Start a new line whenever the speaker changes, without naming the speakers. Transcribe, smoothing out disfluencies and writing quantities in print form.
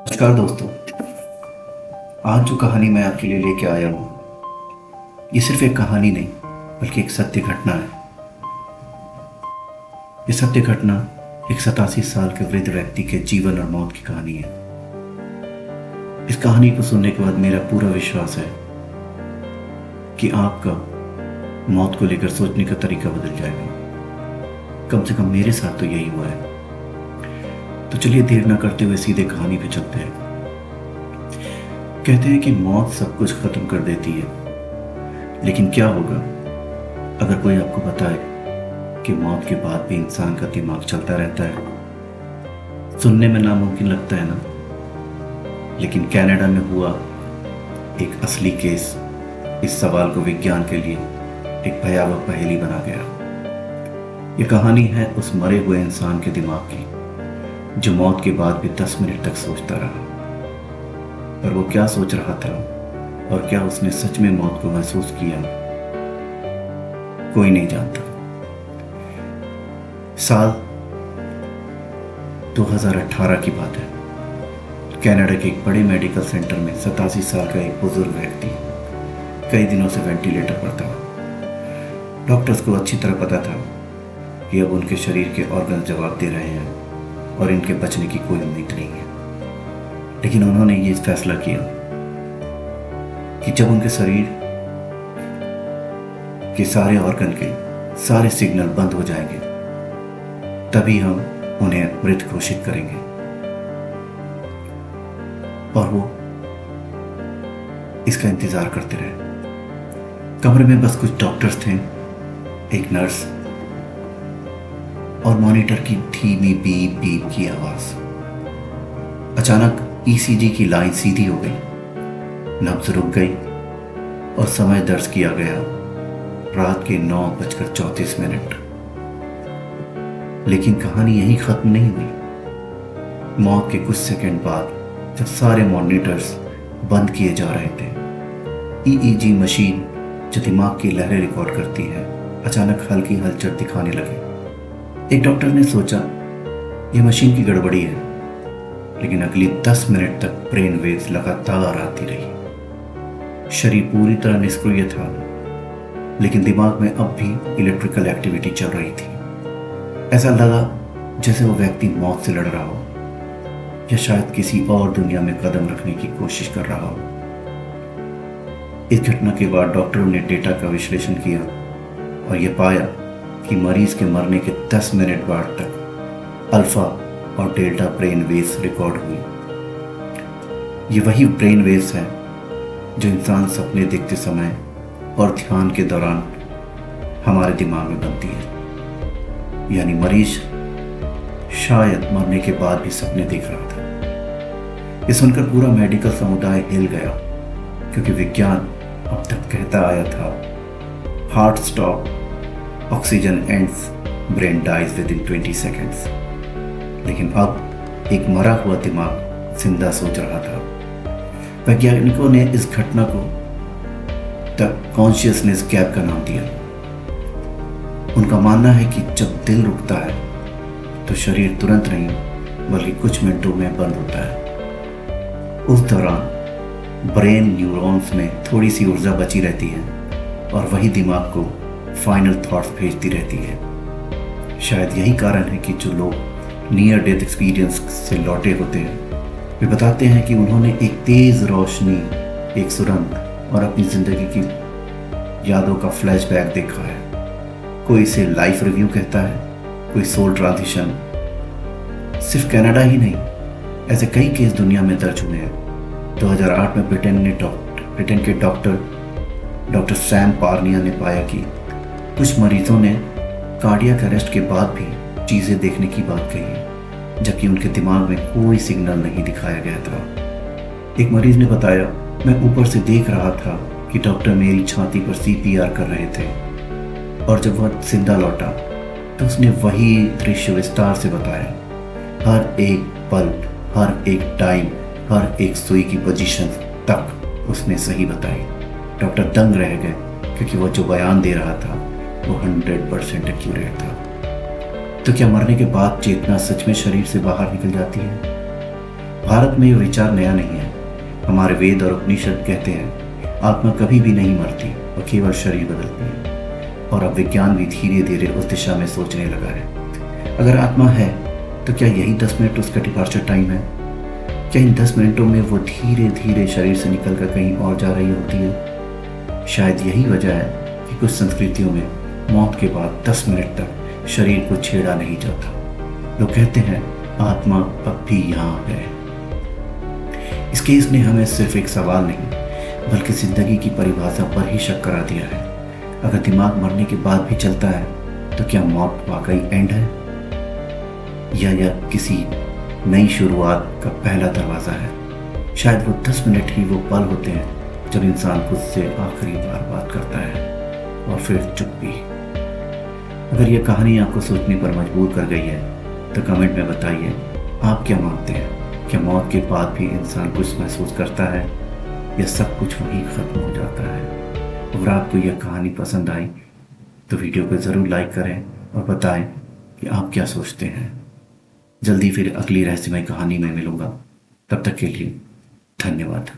नमस्कार दोस्तों। आज जो कहानी मैं आपके लिए लेके आया हूँ, ये सिर्फ एक कहानी नहीं बल्कि एक सत्य घटना है। ये सत्य घटना एक 87 साल के वृद्ध व्यक्ति के जीवन और मौत की कहानी है। इस कहानी को सुनने के बाद मेरा पूरा विश्वास है कि आपका मौत को लेकर सोचने का तरीका बदल जाएगा। कम से कम मेरे साथ तो यही हुआ है। तो चलिए देर ना करते हुए सीधे कहानी पे चलते हैं। कहते हैं कि मौत सब कुछ खत्म कर देती है, लेकिन क्या होगा अगर कोई आपको बताए कि मौत के बाद भी इंसान का दिमाग चलता रहता है। सुनने में नामुमकिन लगता है ना, लेकिन कनाडा में हुआ एक असली केस इस सवाल को विज्ञान के लिए एक भयावह पहेली बना गया। ये कहानी है उस मरे हुए इंसान के दिमाग की जो मौत के बाद भी 10 मिनट तक सोचता रहा। पर वो क्या सोच रहा था और क्या उसने सच में मौत को महसूस किया, कोई नहीं जानता। साल 2018 की बात है। कनाडा के एक बड़े मेडिकल सेंटर में 87 साल का एक बुजुर्ग व्यक्ति कई दिनों से वेंटिलेटर पर था। डॉक्टर्स को अच्छी तरह पता था कि अब उनके शरीर के ऑर्गन जवाब दे रहे हैं और इनके बचने की कोई उम्मीद नहीं है। लेकिन उन्होंने ये फैसला किया कि जब उनके शरीर के सारे ऑर्गन के सारे सिग्नल बंद हो जाएंगे तभी हम उन्हें मृत घोषित करेंगे। और वो इसका इंतजार करते रहे। कमरे में बस कुछ डॉक्टर्स थे, एक नर्स और मॉनिटर की धीमी बीप बीप की आवाज। अचानक ईसीजी की लाइन सीधी हो गई, नब्ज रुक गई और समय दर्ज किया गया रात के 9:34। लेकिन कहानी यहीं खत्म नहीं हुई। मौत के कुछ सेकंड बाद जब सारे मॉनिटर्स बंद किए जा रहे थे, ईईजी मशीन जो दिमाग की लहरें रिकॉर्ड करती है अचानक हल्की हलचल दिखाने लगी। एक डॉक्टर ने सोचा यह मशीन की गड़बड़ी है, लेकिन अगली 10 मिनट तक ब्रेन वेव्स लगातार आती रही। शरीर पूरी तरह निष्क्रिय था, लेकिन दिमाग में अब भी इलेक्ट्रिकल एक्टिविटी चल रही थी। ऐसा लगा जैसे वो व्यक्ति मौत से लड़ रहा हो या शायद किसी और दुनिया में कदम रखने की कोशिश कर रहा हो। इस घटना के बाद डॉक्टरों ने डेटा का विश्लेषण किया और यह पाया कि मरीज के मरने के 10 मिनट बाद तक अल्फा और डेल्टा ब्रेन वेव्स रिकॉर्ड हुई। ये वही ब्रेन वेव्स हैं जो इंसान सपने देखते समय और ध्यान के दौरान हमारे दिमाग में बनती है। यानी मरीज शायद मरने के बाद भी सपने देख रहा था। ये सुनकर पूरा मेडिकल समुदाय हिल गया, क्योंकि विज्ञान अब तक कहता आया था heart stop, oxygen ends, brain dies within 20 seconds. लेकिन अब एक मरा हुआ दिमाग जिंदा सोच रहा था। वैज्ञानिकों ने इस घटना को द कॉन्शियसनेस गैप का नाम दिया। उनका मानना है कि जब दिल रुकता है तो शरीर तुरंत नहीं बल्कि कुछ मिनटों में बंद होता है। उस दौरान ब्रेन न्यूरॉन्स में थोड़ी सी ऊर्जा बची रहती है और वही दिमाग को फाइनल थॉट्स भेजती रहती है। शायद यही कारण है कि जो लोग नियर डेथ एक्सपीरियंस से लौटे होते हैं वे बताते हैं कि उन्होंने एक तेज रोशनी, एक सुरंग और अपनी जिंदगी की यादों का फ्लैशबैक देखा है। कोई इसे लाइफ रिव्यू कहता है, कोई सोल ट्रांजिशन। सिर्फ कनाडा ही नहीं, ऐसे कई केस दुनिया में दर्ज हुए हैं। 2008 में ब्रिटेन के डॉक्टर सैम पार्निया ने पाया कि कुछ मरीजों ने कार्डियक अरेस्ट के बाद भी चीजें देखने की बात कही, जबकि उनके दिमाग में कोई सिग्नल नहीं दिखाया गया था। एक मरीज ने बताया, मैं ऊपर से देख रहा था कि डॉक्टर मेरी छाती पर सीपीआर कर रहे थे, और जब वह जिंदा लौटा तो उसने वही दृश्य विस्तार से बताया। हर एक पल, हर एक टाइम, हर एक सुई की पोजीशन तक उसने सही बताई। डॉक्टर दंग रह गए, क्योंकि वह जो बयान दे रहा था वो 100% एक्यूरेट था। तो क्या मरने के बाद चेतना सच में शरीर से बाहर निकल जाती है? भारत में ये विचार नया नहीं है। हमारे वेद और उपनिषद कहते हैं आत्मा कभी भी नहीं मरती और केवल शरीर बदलती है। और अब विज्ञान भी धीरे धीरे उस दिशा में सोचने लगा है। अगर आत्मा है तो क्या यही 10 मिनट उसका डिपार्चर टाइम है? क्या इन 10 मिनटों में वो धीरे धीरे शरीर से निकलकर कहीं और जा रही होती है? शायद यही वजह है कि कुछ संस्कृतियों में मौत के बाद 10 मिनट तक शरीर को छेड़ा नहीं जाता। लोग कहते हैं आत्मा अब भी यहाँ है। इस केस ने हमें सिर्फ एक सवाल नहीं बल्कि जिंदगी की परिभाषा पर ही शक करा दिया है। अगर दिमाग मरने के बाद भी चलता है तो क्या मौत वाकई एंड है या यह किसी नई शुरुआत का पहला दरवाज़ा है? शायद वो 10 मिनट ही वो पल होते हैं जब इंसान खुद से आखिरी बार बात करता है और फिर चुप भी। अगर यह कहानी आपको सोचने पर मजबूर कर गई है तो कमेंट में बताइए आप क्या मानते हैं। क्या मौत के बाद भी इंसान कुछ महसूस करता है या सब कुछ वहीं ख़त्म हो जाता है? अगर आपको यह कहानी पसंद आई तो वीडियो को ज़रूर लाइक करें और बताएं कि आप क्या सोचते हैं। जल्दी फिर अगली रहस्यमय कहानी में मिलूंगा। तब तक के लिए धन्यवाद।